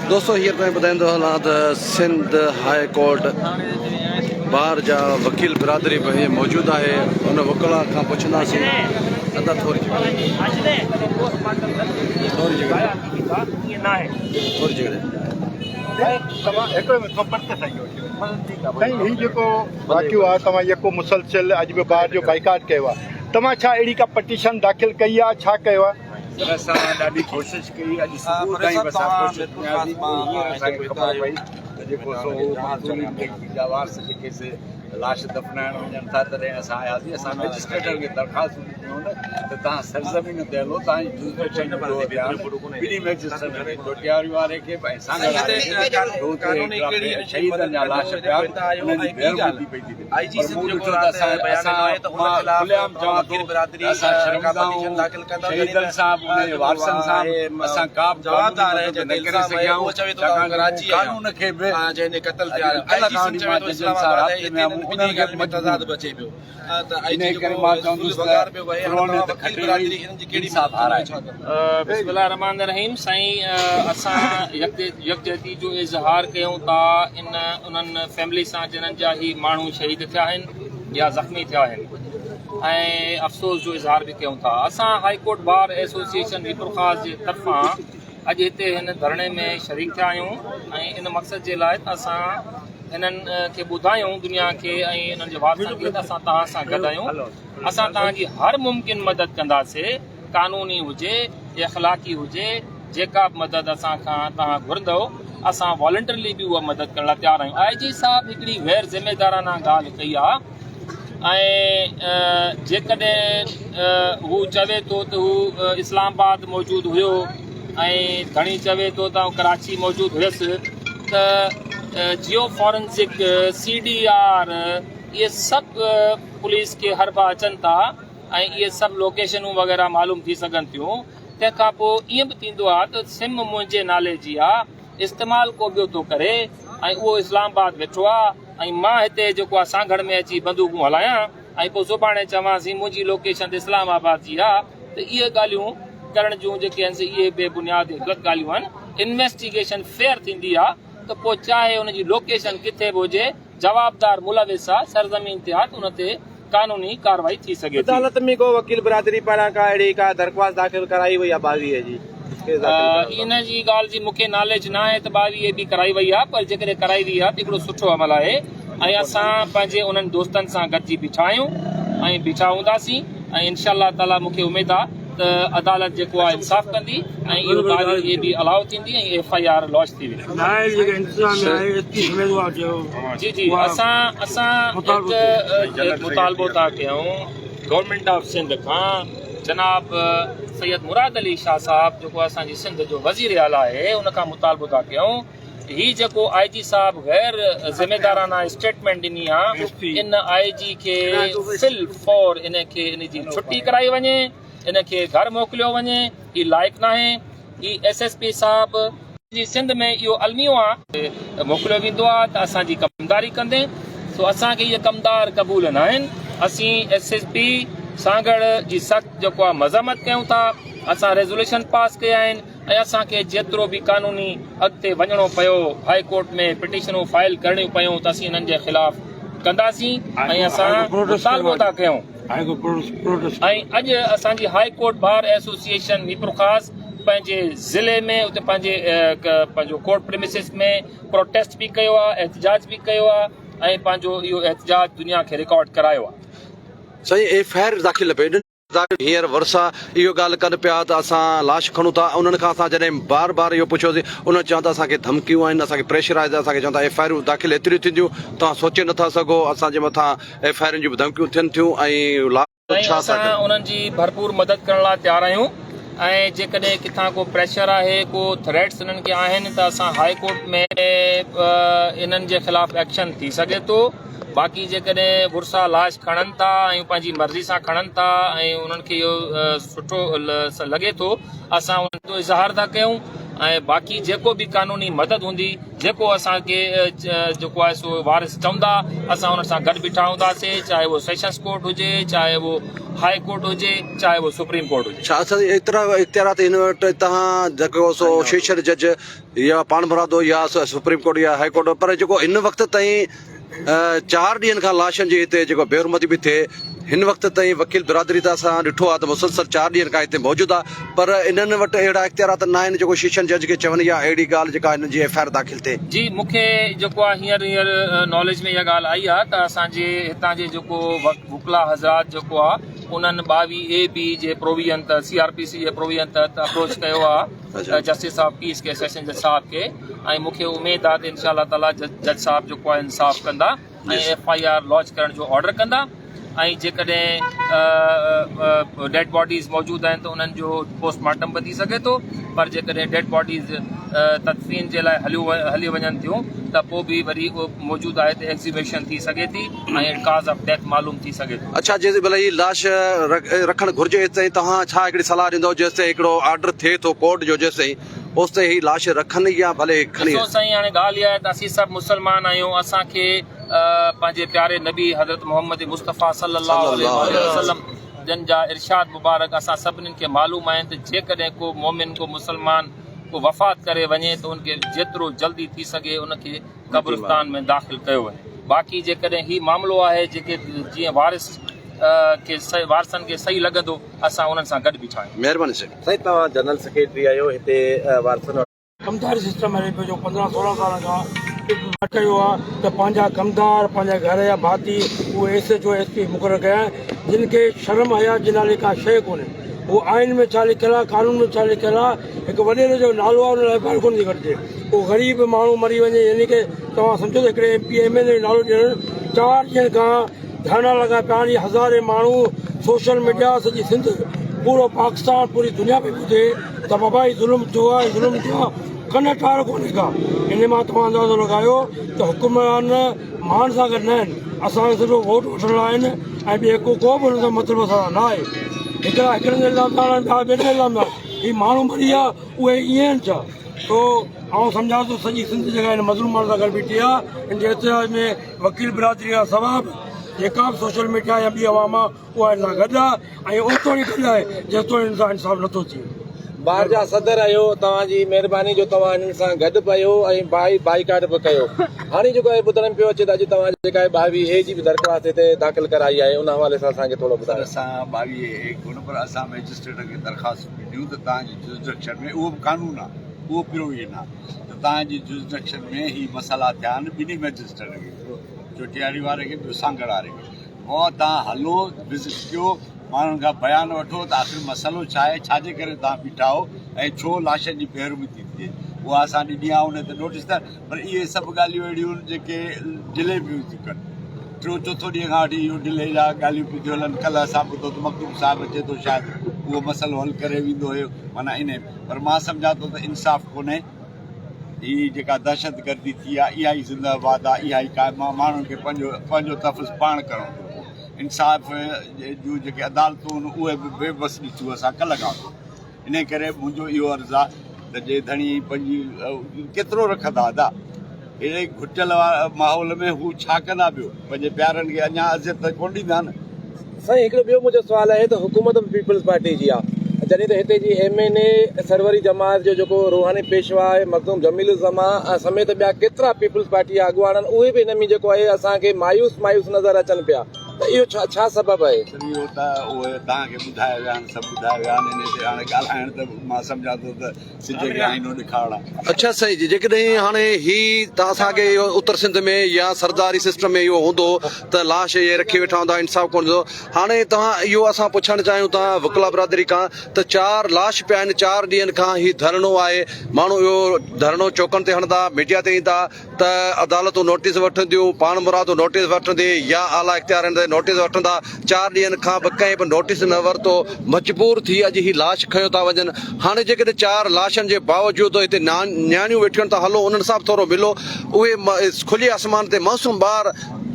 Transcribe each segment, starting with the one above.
दोस्तों हींअर ताईं ॿुधाईंदो हलां त सिंध हाई कोर्ट बार जा वकील बिरादरी बि मौजूदु आहे। उन वकील खां पुछंदासीं अदा थोरी वाक़ियो आहे तव्हां जेको मुसलसिल अॼु बि ॿार जो बाइकाट कयो आहे, तव्हां छा अहिड़ी का पटिशन दाख़िल कई आहे, छा कयो आहे? असां ॾाढी कोशिशि कई, अॼु सुबुह ताईं बि असां कोशिशि कयासीं, असांखे ख़बर पई त जेको वारस जेके लाश दफ़नाइण वञनि था, तॾहिं असां आयासीं। असां मजिस्ट्रेटनि खे दरख़्वास्त ॾिनियूं त तव्हां सरज़मीन ते हलो, तव्हांजी जुज़िमेशन ॿिन्ही मजिस्ट्रेटनि खे ॾियारी वारे खे शहीदनि जा लाश पिया बिस्मिल्लाहिर्रहमानिर्रहीम। साईं, असां यकजहती जो इज़हार कयूं था उन्हनि फैमिली सां जिन्हनि जा ही माण्हू शहीद थिया आहिनि या ज़ख़्मी थिया आहिनि, ऐं अफ़सोस जो इज़हार बि कयूं था। असां हाई कोर्ट बार एसोसिएशन वीपुरख़ास जे तरफ़ां अॼु हिते हिन धरणे में शरीक थिया आहियूं ऐं इन मक़सद जे लाइ त असां हिननि खे ॿुधायूं दुनिया खे ऐं हिननि जे वारसनि खे त असां तव्हां सां गॾु आहियूं। असां तव्हांजी हर मुमकिन मदद कंदासीं, क़ानूनी हुजे या अख़लाक़ी हुजे, जेका बि मदद असां खां तव्हां घुरंदव असां वॉलंटरली बि उहा मदद करण लाइ तयारु आहियूं। IG साहब हिकिड़ी गैर ज़िम्मेदाराना ॻाल्हि कई आहे ऐं जेकॾहिं हू चवे थो त हू इस्लामाबाद मौजूदु हुयो ऐं घणी चवे थो त कराची मौजूदु हुयसि, त जियो फॉरेंसिक CDR इहे सभु पुलिस खे हर बार अचनि था ऐं इहे सभु लोकेशनूं वग़ैरह मालूम थी सघनि थियूं। तंहिंखां पोइ ईअं बि थींदो आहे त सिम मुंहिंजे नाले जी आहे, इस्तेमालु को ॿियो थो करे ऐं उहो इस्लामाबाद वेठो आहे ऐं मां हिते जेको आहे सांगड़ में अची बंदूकूं हलायां ऐं पोइ सुभाणे चवांसि मुंहिंजी लोकेशन त इस्लामाबाद जी आहे। त इहे ॻाल्हियूं करण जूं जेके आहिनि इहे बेबुनियाद ग़लति ॻाल्हियूं आहिनि। इन्वेस्टिगेशन फेयर थींदी आहे त पोइ चाहे हुनजी लोकेशन किथे बि हुजे, जवाबदार मुलविस आहे सरज़मीन ते आहे त उन ते कानूनी कार्रवाई थी सघे। अदालत में को वकील बिरादरी पारां का अहिड़ी का दरख़्वास्त दाख़िल कराई वई आहे 22 जी? इन जी ॻाल्हि जी मूंखे नॉलेज न आहे त 22 बि कराई वई आहे, पर जेकॾहिं कराई वई आहे त हिकिड़ो सुठो अमल आहे ऐं असां पंहिंजे उन्हनि दोस्तनि सां गॾिजी बीठा आहियूं ऐं बीठा हूंदासीं ऐं इनशा ताला मूंखे उमेदु आहे त अदालत जेको आहे इंसाफ़ कंदी ऐं इहो ॻाल्हि बि अलाउ थींदी ऐं FIR लॉन्च थी वेंदी। जी जी, असां हिकु मुतालबो था कयूं गवर्नमेंट ऑफ सिंध खां, जनाब सैयद मुराद अली शाह साहब जेको असांजी सिंध जो वज़ीर आला आहे, उन खां मुतालबो था कयूं ही जेको IG साहब गैर ज़िम्मेदाराना स्टेटमेंट ॾिनी आहे, इन IG खे फिल फौर इन जी छुट्टी कराई वञे, इनखे घर मोकिलियो वञे। ही लाइक़ु न आहे। ही SSP साहब जी सिंध में इहो अलमियो आहे मोकिलियो वेंदो आहे त असांजी कमदारी कंदे, सो असांखे इहे कमदार क़बूल न आहिनि। असीं SSP सांगड़ जी सख़्तु जेको आहे मज़म्मत कयूं था। असां रेज़ोल्यूशन पास कया आहिनि ऐं असांखे जेतिरो बि क़ानूनी अॻिते वञिणो पियो, हाई कोर्ट में पिटीशनूं फाइल करणियूं पियूं त असीं हिननि जे ख़िलाफ़ कंदासीं ऐं असां मुतालबो था कयूं। ऐं अॼु असांजी हाई कोर्ट बार एसोसिएशन वीपुरख़ास पंहिंजे ज़िले में उते पंहिंजो कोर्ट प्रेमिसिस में प्रोटेस्ट बि कयो आहे, एहतजाज बि कयो आहे ऐं पंहिंजो इहो एहतजाज दुनिया खे रिकॉर्ड करायो आहे। साईं, FIR दाख़िल पए हींअर वरसा इहो ॻाल्हि कनि पिया त असां लाश खणूं था। उन्हनि खां असां जॾहिं बार बार इहो पुछियोसीं, उन्हनि चवनि था असांखे धमकियूं आहिनि, असांखे प्रेशर आहे, असांखे चवनि था FIR दाख़िल एतिरियूं थींदियूं तव्हां सोचे नथा सघो, असांजे मथां FIR जूं बि धमकियूं थियनि थियूं ऐं असां उन्हनि जी भरपूर मदद करण लाइ तयारु आहियूं ऐं जेकॾहिं किथां को प्रेशर आहे, को थ्रेट्स हिननि खे आहिनि त असां हाई कोर्ट में इन्हनि जे ख़िलाफ़ एक्शन थी सघे थो। बाक़ी जेकॾहिं भुरसा लाश खणनि था ऐं पंहिंजी मर्ज़ी सां खणनि था ऐं उन्हनि खे इहो सुठो लॻे थो, असां उन्हनि जो इज़हार था कयूं ऐं बाक़ी जेको बि कानूनी मदद हूंदी जेको असांखे जेको आहे सो वारिस चवंदा असां हुन सां गॾु बीठा हूंदासीं चाहे उहो सेशंस कोर्ट हुजे चाहे उहो हाई कोर्ट हुजे चाहे उहो सुप्रीम कोर्ट हुजे छा असां एतिरा इख़्तियारात हिन वटि तव्हां जेको सो सेशन जज या पाण मुरादो या सुप्रीम कोर्ट या हाई कोर्ट पर जेको हिन वक़्त ताईं 4 ॾींहंनि खां लाशनि जी हिते जेको बेरुमती बि थिए हिन वक़्त ताईं वकील बिरादरी त असां ॾिठो आहे त मुसलसल 4 ॾींहंनि खां हिते मौजूदु आहे पर इन्हनि वटि अहिड़ा इख़्तियारात न आहिनि जेको सेशन जज खे चवनि या अहिड़ी ॻाल्हि जेका हिन जी FIR दाख़िल थिए जी मूंखे जेको आहे हींअर नॉलेज में इहा ॻाल्हि आई आहे त असांजे हितां जे जेको वकला हज़रात जेको आहे उन्हनि 22AB जे प्रोविजन त CRPC जे प्रोविजन तहत अप्रोच कयो आहे जस्टिस ऑफ पीस के सेशन जज साहब खे ऐं मूंखे उमेदु आहे त इंशाअल्लाह ताला जज साहब जेको आहे इंसाफ़ कंदा ऐं FIR लॉन्च करण जो ऑर्डर कंदा ऐं जेकॾहिं डेड बॉडीज़ मौजूदु आहिनि त उन्हनि जो पोस्टमार्टम बि थी सघे थो पर जेकॾहिं डेड बॉडीज़ तदफ़ीन जे लाइ हली वञनि थियूं त पोइ बि वरी उहो मौजूदु आहे त एक्ज़िबिशन थी सघे थी ऐं काज़ ऑफ डेथ मालूम थी सघे थो अच्छा जेसि भले ही लाश रखणु घुरिजे हेसिताईं तव्हां छा हिकिड़ी सलाह ॾींदव जेसिताईं हिकिड़ो ऑर्डर थिए थो कोर्ट जो जेसिताईं ओसिताईं ही लाश रखनि या भले खणी साईं हाणे ॻाल्हि इहा आहे त असीं सभु मुस्लमान आहियूं असांखे पंहिंजे प्यारे नबी हज़रत मोहम्मद मुस्तफ़ा सल्लल्लाहु अलैहि वसल्लम जन जा इरशाद मुबारक असां सभिनीनि खे मालूम आहिनि त जेकॾहिं को मोमिन को मुस्लमान को वफ़ात करे वञे त उनखे जेतिरो जल्दी थी सघे उनखे कब्रिस्तान में दाख़िल कयो वञे बाक़ी जेकॾहिं हीउ मामिलो आहे जेके जीअं वारसनि खे सही लॻंदो असां उन्हनि सां गॾु बीठा आहियूं महिरबानी साईं तव्हां जनरल सेक्रेटरी आहियो हिते वारसनि कमदारी सिस्टम हले पियो जो 15-16 साल खां कयो आहे त पंहिंजा कमदार पंहिंजा घर जा भाती उहे SHO SP मुक़ररु कया जिन खे शर्म हया जिन नाले का शइ कोन्हे उहो आइन में छा लिखियलु आहे कानून में छा लिखियलु आहे हिकु वॾेरे जो नालो आहे उन लाइ FIR कोन थी कटिजे उहो ग़रीब माण्हू मरी वञे यानी की तव्हां सम्झो त हिकिड़े MP MLA जो नालो ॾियणु 4 ॾींहंनि खां धरना लॻा पिया आहिनि हज़ारे माण्हू सोशल मीडिया सॼी सिंध पूरो पाकिस्तान पूरी दुनिया में ॿुधे त बाबा ही ज़ुल्म थियो आहे ज़ुल्म थियो आहे कन टार कोन्हे का इन मां तव्हां अंदाज़ो लॻायो त हुकुमरान मान सां गॾु न आहिनि असांखे सिर्फ़ु वोट वठण लाइ आहिनि ऐं ॿिए को बि हुन सां मतिलबु असां न आहे हिकिड़े इल्ज़ाम ॿिए इल्ज़ाम ही माण्हू मरी आहे उहे ईअं आहिनि छा तो आउं सम्झां थो सॼी सिंध जॻह हिन मज़लूम सां गॾु बीठी आहे इन जे एतिराज में वकील बिरादरी खां सवाब जेका बि सोशल मीडिया या ॿी आवाम आहे उहा हिन सां गॾु आहे ऐं ओतिरो ई गॾु आहे जेतिरो हिन सां इंसाफ़ नथो थिए ॿाहिरि जा सदर आहियो तव्हांजी महिरबानी जो तव्हां हिननि सां गॾु पियो ऐं बाइकाट बि कयो हाणे जेको आहे ॿुधण में पियो अचे त अॼु तव्हां जेका आहे 22A जी बि दरख़्वास्त हिते दाख़िल कराई आहे उन हवाले सां असांखे थोरो ॿुधायो असां 22A कोन पर असां मैजिस्ट्रेट खे दरख़्वास्त ॾियूं त तव्हांजी जुरिसडिक्शन में उहो बि कानून आहे उहो प्रोविजन आहे त तव्हांजी जुरिसडिक्शन में ही मसइला थिया आहिनि ॿिन्ही मैजिस्ट्रेट खे चोटियारी वारे खे ॿियो सांगड़ वारे खे पोइ तव्हां हलो विज़िट कयो माण्हुनि खां बयान वठो त आख़िर मसइलो छा आहे छाजे करे तव्हां बीठा हो ऐं छो लाशनि जी बेरुमी थी थिए उहा असां ॾिनी आहे उन ते नोटिस त पर इहे सभु ॻाल्हियूं अहिड़ियूं आहिनि जेके डिले पियूं थियूं कनि 3-4 ॾींहं खां वठी इहो डिले जा ॻाल्हियूं पियूं थियूं हलनि कल्ह असां ॿुधो त मखदूम साहिबु अचे थो शायदि उहो मसइलो हल करे वेंदो हुयो माना इन पर मां सम्झां थो त इंसाफ़ कोन्हे हीअ जेका दहशत गर्दी थी आहे इहा ई ज़िंदाबाद आहे इहा ई क़ाइमु आहे माण्हुनि खे पंहिंजो तफ़्ज़ पाण करणो पवंदो इंसाफ़ जूं जेके अदालतूं आहिनि उहे बि बेबस ॾिठियूं असां कल्ह खां इन करे मुंहिंजो इहो अर्ज़ु आहे त जे धणी पंहिंजी केतिरो रखंदा अदा अहिड़े घुटियल माहौल में हू छा कंदा ॿियो पंहिंजे प्यारनि खे अञा अज़ियत त कोन ॾींदा न साईं हिकिड़ो ॿियो मुंहिंजो सुवालु आहे त हुकूमत पीपल्स पार्टी जी आहे जॾहिं त हिते जी MNA सरवरी जमात जो जेको रूहानी पेशवा आहे मखदूम जमील ज़मा समेत ॿिया केतिरा पीपल्स पार्टी जा अॻुवान आहिनि उहे बि हिन में जेको आहे असांखे मायूस नज़र अचनि पिया त इहो छा सबबु आहे इहो त उहे तव्हांखे ॿुधाया विया आहिनि सभु ॿुधाया विया आहिनि इन ते हाणे ॻाल्हाइण त मां सम्झां थो त सिज खे आईनो ॾेखारणु आहे अच्छा साईं जी जेकॾहिं हाणे ही तव्हां असांखे इहो उत्तर सिंध में या सरदारी सिस्टम में इहो हूंदो त लाश इहे रखी वेठा हूंदा इंसाफ़ कोन हूंदो हाणे तव्हां इहो असां पुछणु चाहियूं था वकला बिरादरी खां त 4 लाश पिया आहिनि 4 ॾींहंनि खां ही धरणो आहे माण्हू इहो धरणो चौकनि ते हणंदा मीडिया ते ईंदा त अदालतूं नोटिस वठंदियूं पाण मुरादूं नोटिस वठंदी या आला इख़्तियारनि ते नोटिस वठंदा 4 ॾींहंनि खां बि कंहिं बि नोटिस न वरितो मजबूर थी अॼु ही लाश खयो था वञनि हाणे जेकॾहिं 4 लाशनि जे बावजूदि हिते न्याणियूं वेठियूं आहिनि त हलो उन्हनि सां बि थोरो मिलो उहे खुले आसमान ते मासूम ॿार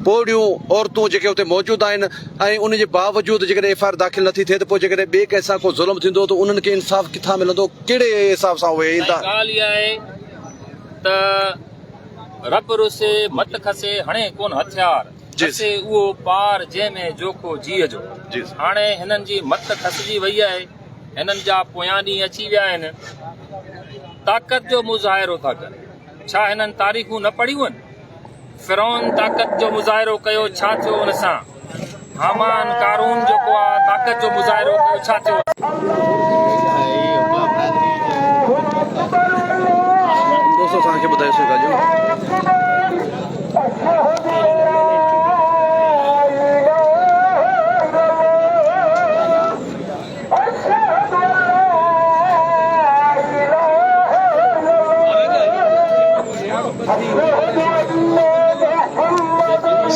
पोड़ियूं औरतूं जेके हुते मौजूदु आहिनि ऐं उन जे बावजूदि जेकॾहिं FIR दाख़िल नथी थिए त पोइ जेकॾहिं ॿिए कंहिंसां को ज़ुल्म थींदो त उन्हनि खे इंसाफ़ किथां मिलंदो, कहिड़े हिसाब सां उहे ईंदा? ॻाल्हि इहा आहे त रब रुसे मत खसे हणे कोन हथियार जी। खसे उहो पार जंहिंमें जोखो जीअ जो। जी। हाणे हिननि जी मत खसिजी वई आहे, हिननि जा पोयां ॾींहं अची विया आहिनि, ताक़त जो मुज़ाहिरो था कनि। छा हिननि तारीख़ूं न पढ़ियूं आहिनि? फिरौन ताक़त जो मुज़ाहिरो कयो, छा थियो हुन सां? हामान कारून जेको आहे ताक़त जो मुज़ाहिरो कयो, छा थियो? दोस्तों असांखे ॿुधाए सघां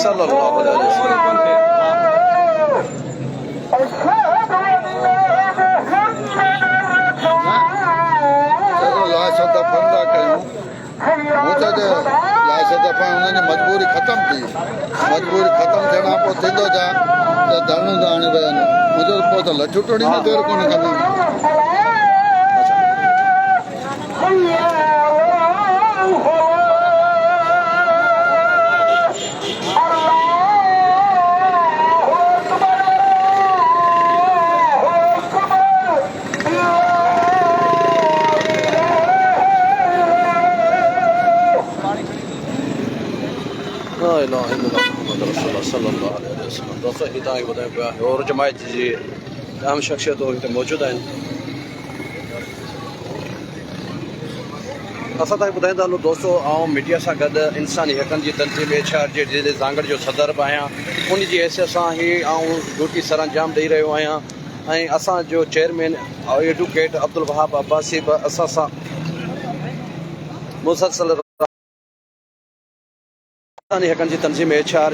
सल्लल्लाहु अलैहि वसल्लम। लाश दफ़न था कयूं, हू त लाश दफ़न हुननि जी मजबूरी ख़तमु थी, मजबूरी ख़तमु थियण खां पोइ थींदो छा त धरणो त हाणे विया आहिनि, मुंहिंजो पोइ त लछू टोड़ी में देरि कोन कंदा। दोस्तों हितां ई ॿुधायूं पिया और जमायत जी अहम शख़्सियतूं हिते मौजूदु आहिनि। असां तव्हांखे ॿुधाईंदा हलूं दोस्तों, आउं मीडिया सां गॾु इंसानी हक़नि जी तनज़ीम HR जे ज़ांगड़ जो सदर बि आहियां। उन जी हैसियत सां ई आउं ड्यूटी सर अंजाम ॾेई रहियो आहियां ऐं असांजो चेयरमैन एडवोकेट अब्दुल वहाब अब्बासी बि असां सां मुसलसल इंसानी हक़नि जी तनज़ीम HR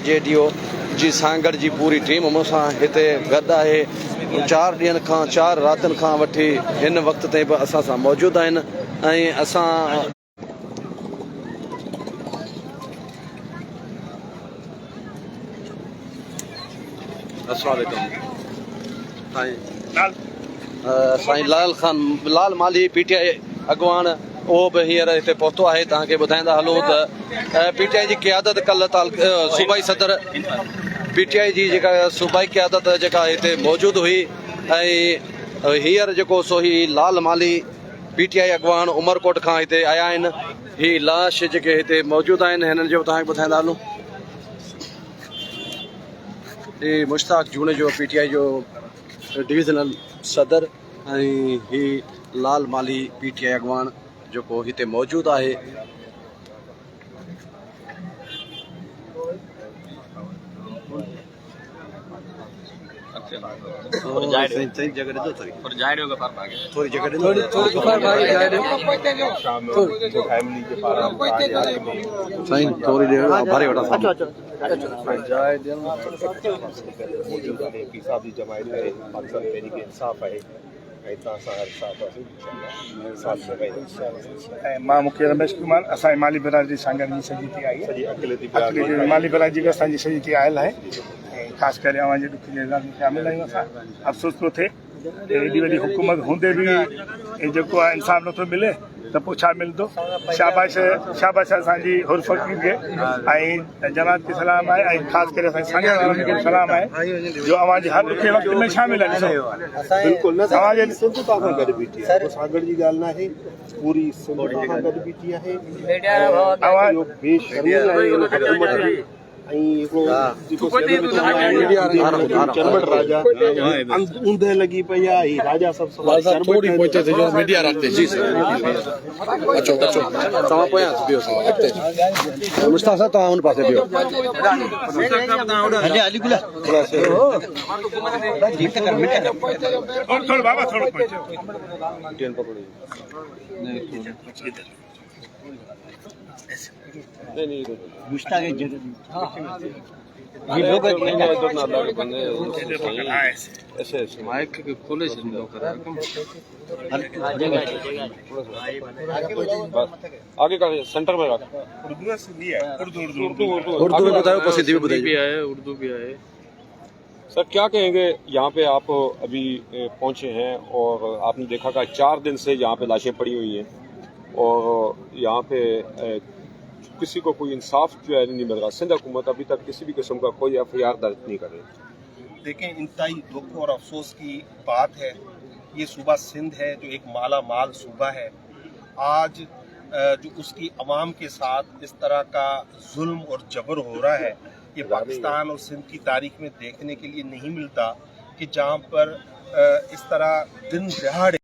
जी सांगड़ जी पूरी टीम मूंसां हिते गॾु आहे। 4 ॾींहंनि खां 4 रातिनि खां वठी हिन वक़्त ताईं बि असां सां मौजूदु आहिनि ऐं असां अस्सलाम वालेकुम साईं लाल माली PTI अॻवान उहो बि हींअर हिते पहुतो आहे। तव्हांखे ॿुधाईंदा हलूं त PTI जी क़यादत कल्ह सूबाई सदर PTI जी जेका सूबाई क़यादत जेका हिते मौजूदु हुई ऐं हींअर जेको सो ही लाल माली PTI अॻवान उमरकोट खां हिते आया आहिनि। ही लाश जेके हिते मौजूदु आहिनि हिननि जो तव्हांखे ॿुधाईंदा हलूं। ही मुश्ताक जूणे जो PTI जो डिविज़नल सदर ऐं ही लाल माली PTI अॻवान जेको हिते मौजूदु आहे। थोरी जॻह ॾिजो, थोरी जॻह साईं थोरी देरि भरे वठां। मां मूंखे रमेश कुमार असांजी माली बिरादरी सांगड़ जी सॼी थी आई आहे, माली बिरादरी बि असांजी सॼी थी आयल आहे ऐं ख़ासि करे अवां जे ॾुख जे इज़ार में शामिल आहियूं। असां अफ़सोस थो थिए एॾी वॾी हुकूमत हूंदे बि जेको आहे इंसाफ़ नथो मिले त पोइ छा मिलंदो। शाबाश असांजी हुर फ़कीर खे ऐं जमात खे सलाम आहे ऐं ख़ासि करे असांजे सांगड़ वारनि खे सलाम आहे जो अवां जे हर ॾुखे वक़्त में शामिल आहिनि। बिल्कुलु तव्हांजे सिंध सां गॾु बीठी आहे, सांगड़ जी ॻाल्हि न आहे, पूरी सिंध सां गॾु बीठी आहे। ऊंधे लॻी पई आहे राजा मीडिया रखते जी अचो अचो तव्हां पोयां बिहो मुश्ताक साहब तव्हां हुन पासे बिहो। थोरो बाबा थोरो आगे का सेंटर में रख। उर्दू से लिया है, उर्दू उर्दू में बताओ, बस हिंदी में बताइए। है, उर्दू भी है। सर क्या कहेंगे, यहाँ पे आप अभी पहुंचे हैं और आपने देखा कि 4 दिन से यहाँ पे लाशें पड़ी हुई हैं और यहाँ पे किसी को कोई इंसाफ जो है नहीं मिल रहा। सिंध हुकूमत अभी तक किसी भी किस्म का कोई FIR दर्ज नहीं कर रही। देखें, इंतहाई दुख और अफसोस की बात है। ये सूबा सिंध है जो एक माला माल सूबा है। आज जो उसकी अवाम के साथ इस तरह का जुल्म और जबर हो रहा है, ये पाकिस्तान और सिंध की तारीख में देखने के लिए नहीं मिलता कि जहाँ पर इस तरह दिन दहाड़े